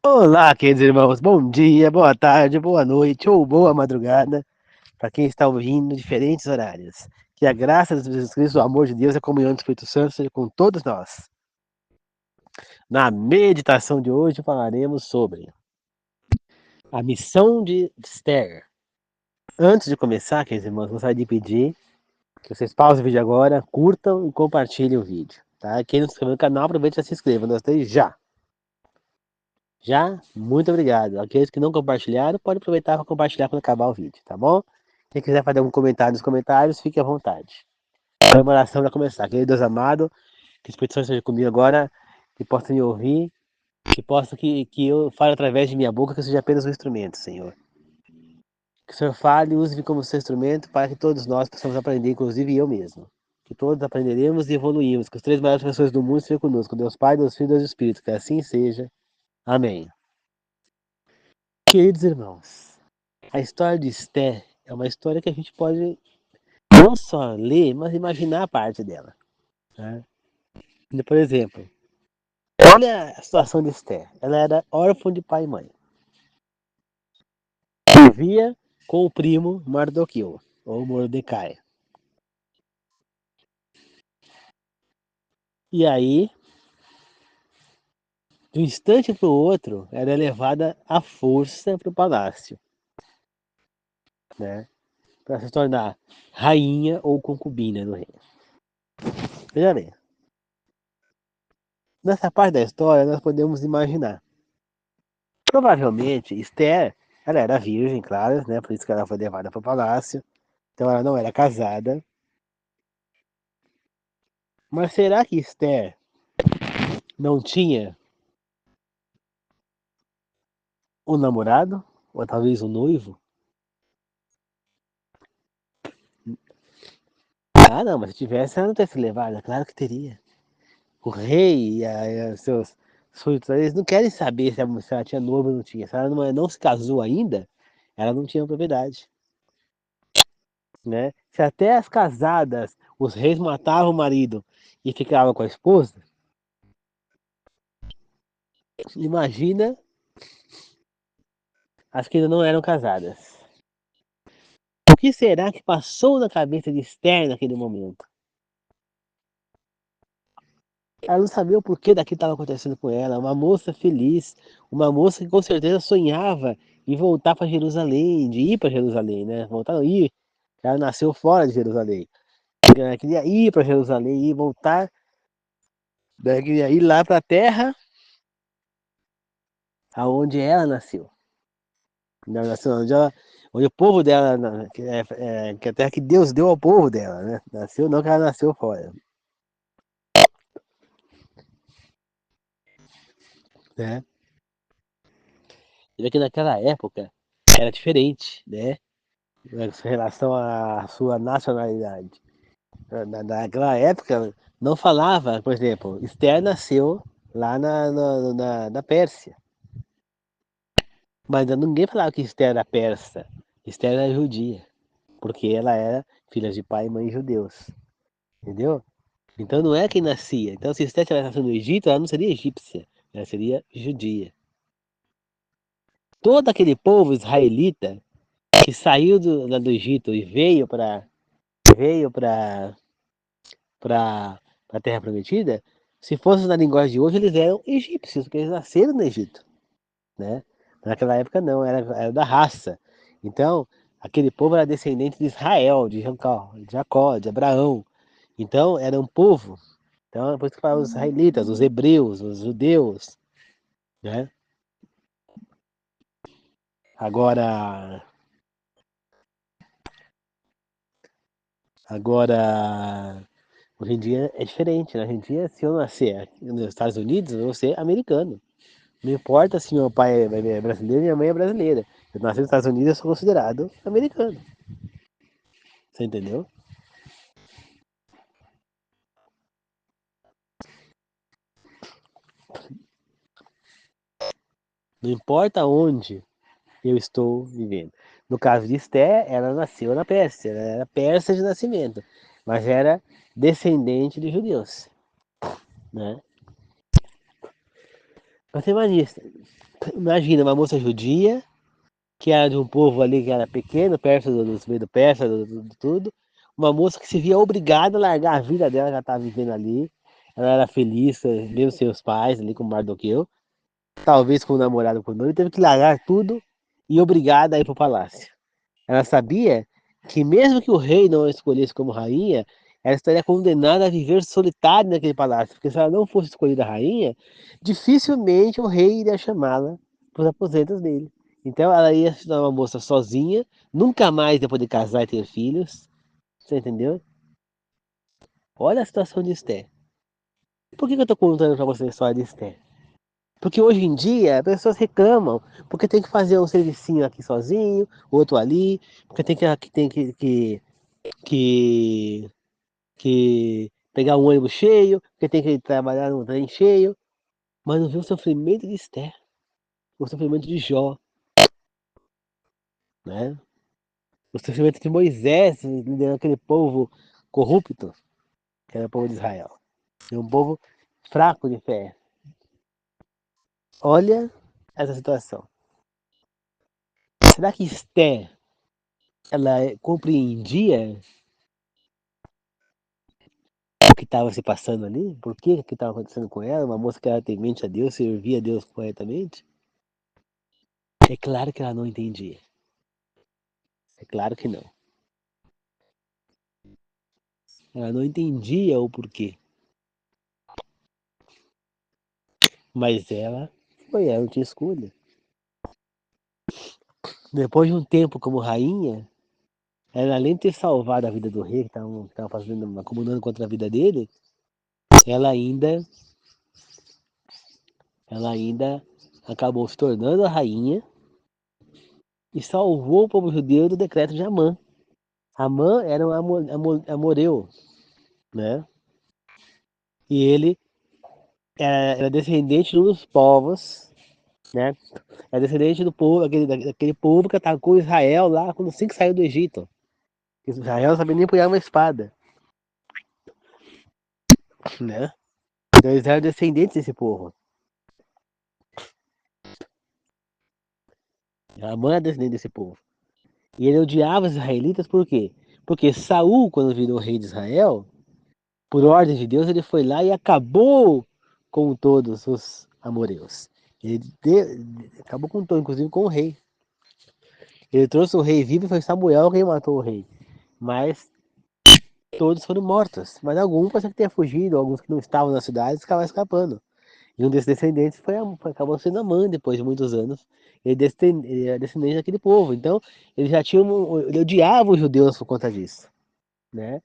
Olá, queridos irmãos, bom dia, boa tarde, boa noite ou boa madrugada para quem está ouvindo em diferentes horários. Que a graça de Jesus Cristo, o amor de Deus e a comunhão do Espírito Santo seja com todos nós. Na meditação de hoje falaremos sobre a missão de Esther. Antes de começar, queridos irmãos, gostaria de pedir que vocês pausem o vídeo agora, curtam e compartilhem o vídeo. Tá? Quem não se inscreveu no canal, aproveite e já se inscreva. Nós três já. Já? Muito obrigado. Aqueles que não compartilharam, pode aproveitar para compartilhar quando acabar o vídeo, tá bom? Quem quiser fazer algum comentário nos comentários, fique à vontade. Então, uma oração para começar. Querido Deus amado, que o Espírito Santo esteja comigo agora, que possa me ouvir, que eu fale através de minha boca, que eu seja apenas um instrumento, Senhor. Que o Senhor fale e use-me como seu instrumento para que todos nós possamos aprender, inclusive eu mesmo. Que todos aprenderemos e evoluímos, que os três maiores pessoas do mundo estejam conosco, Deus Pai, Deus Filho e Deus Espírito, que assim seja. Amém. Queridos irmãos, a história de Esther é uma história que a gente pode não só ler, mas imaginar a parte dela. Né? Por exemplo, olha a situação de Esther. Ela era órfã de pai e mãe. Vivia com o primo Mardoqueu, ou Mordecai. E aí, de um instante para o outro, era levada à força para o palácio. Né? Para se tornar rainha ou concubina do reino. Veja bem. Nessa parte da história, nós podemos imaginar. Provavelmente, Esther, ela era virgem, claro, né? Por isso que ela foi levada para o palácio. Então ela não era casada. Mas será que Esther não tinha um namorado? Ou talvez um noivo? Ah, não, mas se tivesse, ela não teria sido levada. Claro que teria. O rei e os seus súditos, eles não querem saber se ela tinha noivo ou não tinha. Se ela não se casou ainda, ela não tinha propriedade. Né? Se até as casadas, os reis matavam o marido e ficavam com a esposa, imagina as que ainda não eram casadas. O que será que passou na cabeça de Esther naquele momento? Ela não sabia o porquê daquilo estava acontecendo com ela. Uma moça feliz, uma moça que com certeza sonhava em voltar para Jerusalém, de ir para Jerusalém, né? Voltar a ir. Ela nasceu fora de Jerusalém. Ela queria ir para Jerusalém e voltar, né? Queria ir lá para a terra aonde ela nasceu. Não, nasceu onde o povo dela, que é a terra que Deus deu ao povo dela, né? Nasceu, não que ela nasceu fora. Né? E que naquela época era diferente, né? Em relação à sua nacionalidade. Naquela época não falava, por exemplo, Esther nasceu lá na Pérsia. Mas ninguém falava que Esther era persa. Esther era judia. Porque ela era filha de pai e mãe judeus. Entendeu? Então não é quem nascia. Então se Esther tivesse nascido no Egito, ela não seria egípcia. Ela seria judia. Todo aquele povo israelita que saiu do Egito e veio para a Terra Prometida, se fosse na linguagem de hoje, eles eram egípcios, porque eles nasceram no Egito, né? Naquela época não, era da raça. Então, aquele povo era descendente de Israel, de Jacó, de Abraão. Então, era um povo. Então, é por isso que fala os israelitas, os hebreus, os judeus, né? Agora, agora, hoje em dia é diferente, né? Hoje em dia, se eu nascer aqui nos Estados Unidos, eu vou ser americano. Não importa se meu pai é brasileiro e minha mãe é brasileira. Eu nasci nos Estados Unidos, eu sou considerado americano. Você entendeu? Não importa onde eu estou vivendo. No caso de Esté, ela nasceu na Pérsia, ela era persa de nascimento, mas era descendente de judeus, né? Você imagina, Imagina uma moça judia, que era de um povo ali que era pequeno, perto dos meio do Persa, do tudo. Uma moça que se via obrigada a largar a vida dela, que ela estava vivendo ali. Ela era feliz, mesmo sem os pais, ali com Mardoqueu. Talvez com o namorado, com o noivo, teve que largar tudo e obrigada a ir para o palácio. Ela sabia que mesmo que o rei não a escolhesse como rainha, ela estaria condenada a viver solitária naquele palácio, porque se ela não fosse escolhida rainha, dificilmente o rei iria chamá-la para os aposentos dele. Então ela ia se tornar uma moça sozinha, nunca mais ia poder casar e ter filhos. Você entendeu? Olha a situação de Esther. Por que eu estou contando para você a história de Esther? Porque hoje em dia as pessoas reclamam, porque tem que fazer um servicinho aqui sozinho, outro ali, porque que, que pegar um ônibus cheio, porque tem que trabalhar num trem cheio, mas não viu o sofrimento de Esther, o sofrimento de Jó, né? O sofrimento de Moisés liderando aquele povo corrupto, que era o povo de Israel. E um povo fraco de fé. Olha essa situação. Será que Esther, ela compreendia o que estava se passando ali? Por que estava acontecendo com ela? Uma moça que era temente a Deus, servia a Deus corretamente? É claro que ela não entendia. É claro que não. Ela não entendia o porquê. Mas ela não tinha escolha. Depois de um tempo como rainha, ela além de ter salvado a vida do rei, que estava fazendo, acumulando contra a vida dele, ela ainda, ela ainda acabou se tornando a rainha e salvou o povo judeu do decreto de Amã. Amã era um amoreu, né? E ele era descendente de um dos povos, né? É descendente do povo, daquele povo que atacou Israel lá quando assim que saiu do Egito. Israel não sabia nem punhar uma espada, né? Então eles eram descendentes desse povo. Amã era descendente desse povo. E ele odiava os israelitas por quê? Porque Saul, quando virou rei de Israel, por ordem de Deus, ele foi lá e acabou com todos os amoreus. Acabou com todo, inclusive com o rei. Ele trouxe o rei vivo e foi Samuel quem matou o rei. Mas todos foram mortos. Mas alguns podem ter fugido, alguns que não estavam na cidade acabaram escapando. E um desses descendentes acabou sendo Amã depois de muitos anos. Ele é descendente daquele povo. Então, ele já tinha ele odiava os judeus por conta disso, né?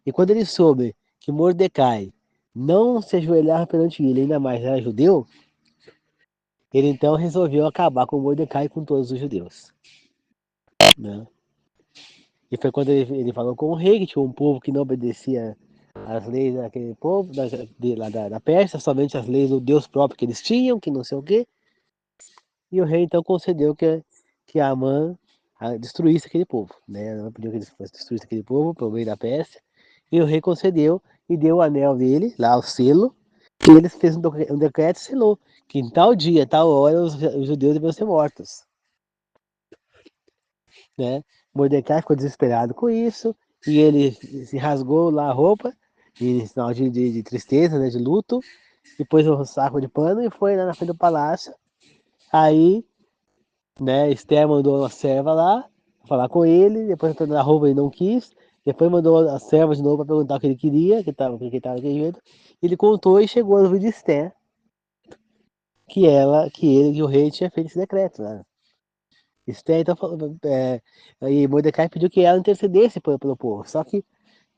E quando ele soube que Mordecai não se ajoelhava perante ele, ainda mais era judeu, ele então resolveu acabar com Mordecai e com todos os judeus, né? E foi quando ele falou com o rei, que tinha um povo que não obedecia às leis daquele povo, da Pérsia, somente as leis do Deus próprio que eles tinham, que não sei o quê. E o rei então concedeu que Amã destruísse aquele povo, né? Ela pediu que ele destruísse aquele povo pelo meio da Pérsia. E o rei concedeu e deu o anel dele, lá o selo, que eles fez um decreto e selou, que em tal dia, tal hora, os judeus deviam ser mortos, né? Mordecai ficou desesperado com isso, e ele se rasgou lá a roupa, em sinal de tristeza, né, de luto, e pôs um saco de pano e foi lá na frente do palácio. Aí, né, Esther mandou uma serva lá falar com ele, depois entrou na roupa ele não quis, depois mandou a serva de novo para perguntar o que ele queria, que ele estava daquele jeito. Ele contou e chegou no vídeo de Esther que o rei tinha feito esse decreto, né? Esther então falou, aí Mordecai pediu que ela intercedesse pelo povo, só que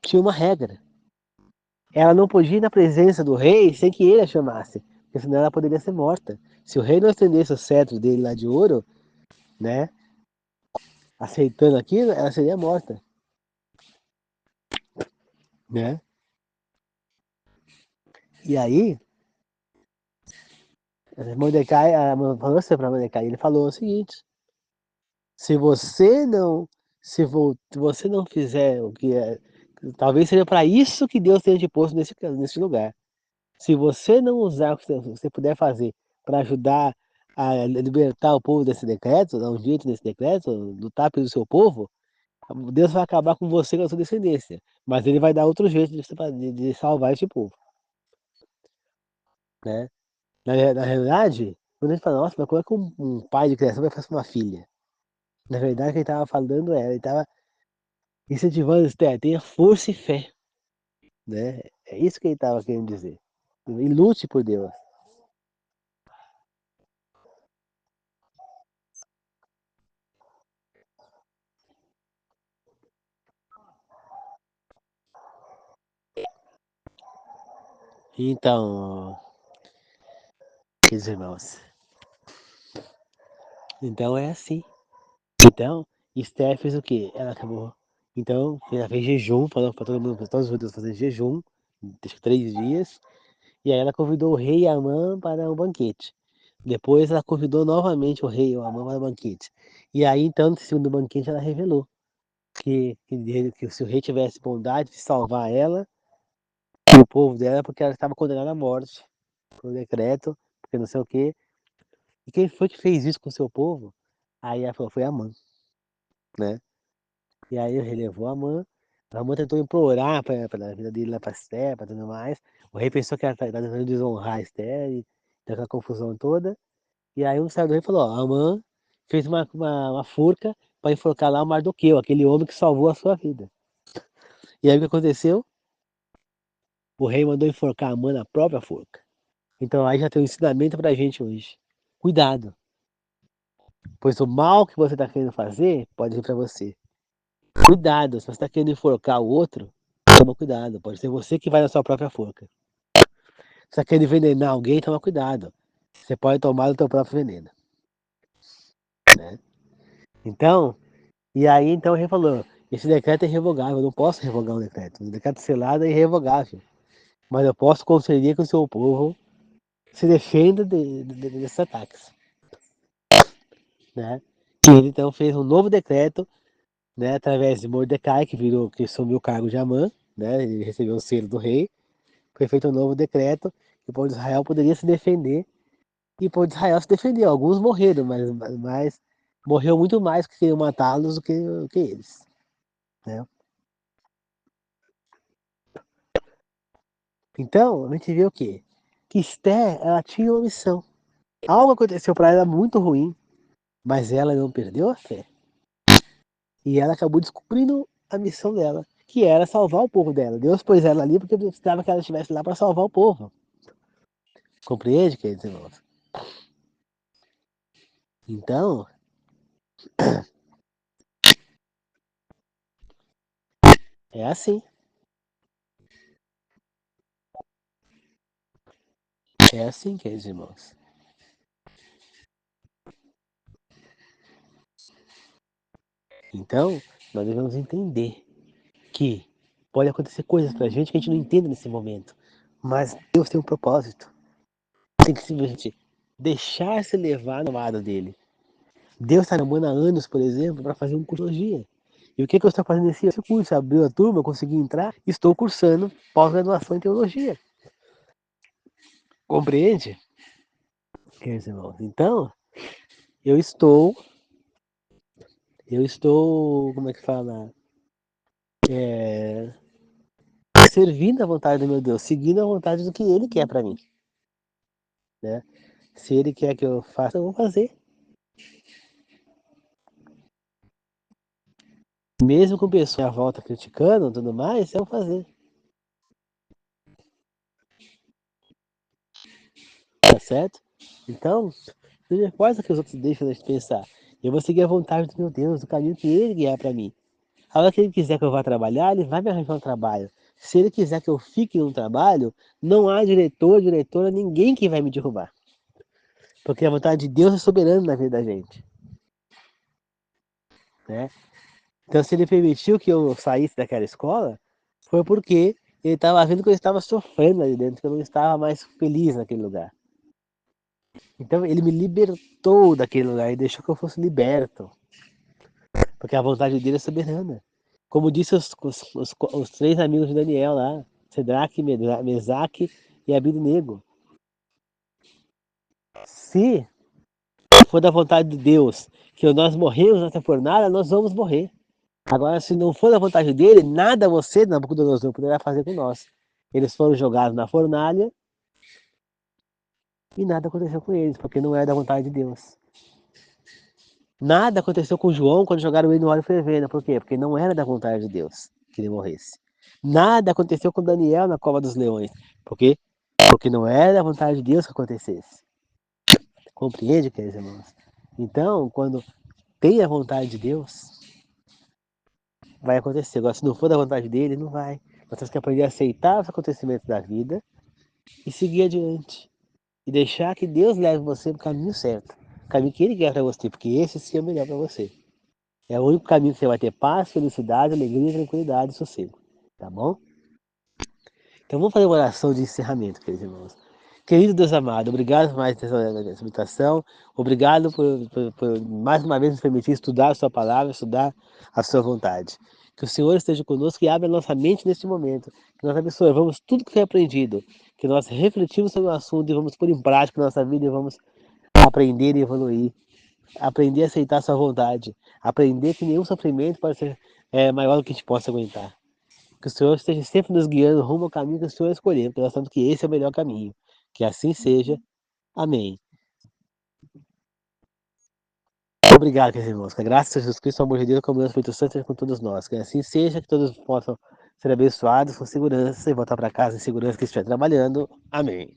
tinha uma regra. Ela não podia ir na presença do rei sem que ele a chamasse, porque senão ela poderia ser morta. Se o rei não estendesse o cetro dele lá de ouro, né, aceitando aquilo, ela seria morta, né? E aí, Mordecai falou assim para Mordecai, ele falou o seguinte: se você não se você não fizer o que é, talvez seja para isso que Deus tenha te posto nesse lugar. Se você não usar o que você puder fazer para ajudar a libertar o povo desse decreto, dar um jeito nesse decreto, lutar pelo seu povo, Deus vai acabar com você e com a sua descendência. Mas ele vai dar outro jeito de salvar esse povo, né? Na realidade, quando a gente fala, nossa, mas como é que um pai de criação vai fazer uma filha? Na verdade, o que ele estava falando era, ele estava incentivando, Esther, tenha força e fé, né? É isso que ele estava querendo dizer. E lute por Deus. Então, queridos irmãos, então é assim. Então, Esther fez o quê? Ela acabou. Então, ela fez jejum, falou para todo mundo, para todos os judeus fazer jejum, acho que 3 dias. E aí ela convidou o rei Amã para o banquete. Depois ela convidou novamente o rei Amã para o banquete. E aí, então, no segundo banquete, ela revelou que se o rei tivesse bondade de salvar ela e o povo dela, porque ela estava condenada à morte por decreto, porque não sei o quê. E quem foi que fez isso com o seu povo? Aí ela falou, foi Amã, né? E aí o rei levou Amã tentou implorar para a vida dele lá para Esther, para tudo mais. O rei pensou que ela estava tentando desonrar a Esther, e deu aquela confusão toda. E aí um saiu do rei falou, ó, Amã fez uma forca para enforcar lá o Mardoqueu, aquele homem que salvou a sua vida. E aí o que aconteceu? O rei mandou enforcar Amã na própria forca. Então aí já tem um ensinamento pra gente hoje. Cuidado, pois o mal que você está querendo fazer pode vir para você. Cuidado, se você está querendo enforcar o outro, toma cuidado, pode ser você que vai na sua própria forca. Se você quer envenenar alguém, toma cuidado. Você pode tomar o teu próprio veneno, né? Então, e aí então o rei falou, esse decreto é irrevogável, eu não posso revogar um decreto. O decreto selado é irrevogável. Mas eu posso conceder que o seu povo se defenda desses ataques, né? E ele então fez um novo decreto, né, através de Mordecai, que assumiu o cargo de Amã, né? Ele recebeu o selo do rei. Foi feito um novo decreto que o povo de Israel poderia se defender. E o povo de Israel se defendeu. Alguns morreram, mas morreu muito mais que queriam matá-los do que eles, né? Então, a gente vê o quê? Que Esther, ela tinha uma missão. Algo aconteceu para ela muito ruim, mas ela não perdeu a fé. E ela acabou descobrindo a missão dela, que era salvar o povo dela. Deus pôs ela ali porque precisava que ela estivesse lá para salvar o povo. Compreende, queridos irmãos? Então, é assim. É assim, queridos irmãos. Então, nós devemos entender que pode acontecer coisas pra gente que a gente não entende nesse momento. Mas Deus tem um propósito. Tem que simplesmente deixar-se levar no lado dele. Deus está namorando há anos, por exemplo, para fazer um curso de teologia. E o que eu estou fazendo nesse curso? Abriu a turma, eu consegui entrar, estou cursando pós-graduação em teologia. Compreende, queridos irmãos? Então, eu estou, como é que fala? É, servindo a vontade do meu Deus, seguindo a vontade do que Ele quer para mim, né? Se Ele quer que eu faça, eu vou fazer. Mesmo com pessoas à volta criticando e tudo mais, eu vou fazer, tá certo? Então, não importa o que os outros deixam de pensar. Eu vou seguir a vontade do meu Deus, o caminho que Ele guiar para mim. A hora que Ele quiser que eu vá trabalhar, Ele vai me arranjar um trabalho. Se Ele quiser que eu fique num trabalho, não há diretor, diretora, ninguém que vai me derrubar. Porque a vontade de Deus é soberana na vida da gente, né? Então, se Ele permitiu que eu saísse daquela escola, foi porque Ele estava vendo que eu estava sofrendo ali dentro, que eu não estava mais feliz naquele lugar. Então ele me libertou daquele lugar e deixou que eu fosse liberto, porque a vontade dele é soberana. Como disse os 3 amigos de Daniel lá, Sedraque, Mesaque e Abednego. Se for da vontade de Deus que nós morremos nessa fornalha, nós vamos morrer. Agora, se não for da vontade dele, nada você, Nabucodonosor, poderá fazer com nós. Eles foram jogados na fornalha e nada aconteceu com eles, porque não era da vontade de Deus. Nada aconteceu com João quando jogaram ele no óleo fervendo. Por quê? Porque não era da vontade de Deus que ele morresse. Nada aconteceu com Daniel na cova dos leões. Por quê? Porque não era da vontade de Deus que acontecesse. Compreende, queridos irmãos? Então, quando tem a vontade de Deus, vai acontecer. Agora, se não for da vontade dele, não vai. Nós temos que aprender a aceitar os acontecimentos da vida e seguir adiante. E deixar que Deus leve você para o caminho certo. O caminho que ele quer para você, porque esse sim é o melhor para você. É o único caminho que você vai ter paz, felicidade, alegria, tranquilidade e sossego. Tá bom? Então vamos fazer uma oração de encerramento, queridos irmãos. Querido Deus amado, obrigado mais essa meditação. Obrigado por mais uma vez nos permitir estudar a sua palavra, estudar a sua vontade. Que o Senhor esteja conosco e abra a nossa mente neste momento. Que nós absorvamos tudo que foi aprendido. Que nós refletimos sobre o assunto e vamos pôr em prática na nossa vida e vamos aprender e evoluir. Aprender a aceitar a sua vontade. Aprender que nenhum sofrimento pode ser maior do que a gente possa aguentar. Que o Senhor esteja sempre nos guiando rumo ao caminho que o Senhor escolheu, porque nós sabemos que esse é o melhor caminho. Que assim seja. Amém. Obrigado, queridos irmãos. Que a graça de Jesus Cristo, o amor de Deus, a comunhão do Espírito Santo seja com todos nós. Que assim seja, que todos possam ser abençoados com segurança e voltar para casa em segurança que estiver trabalhando. Amém.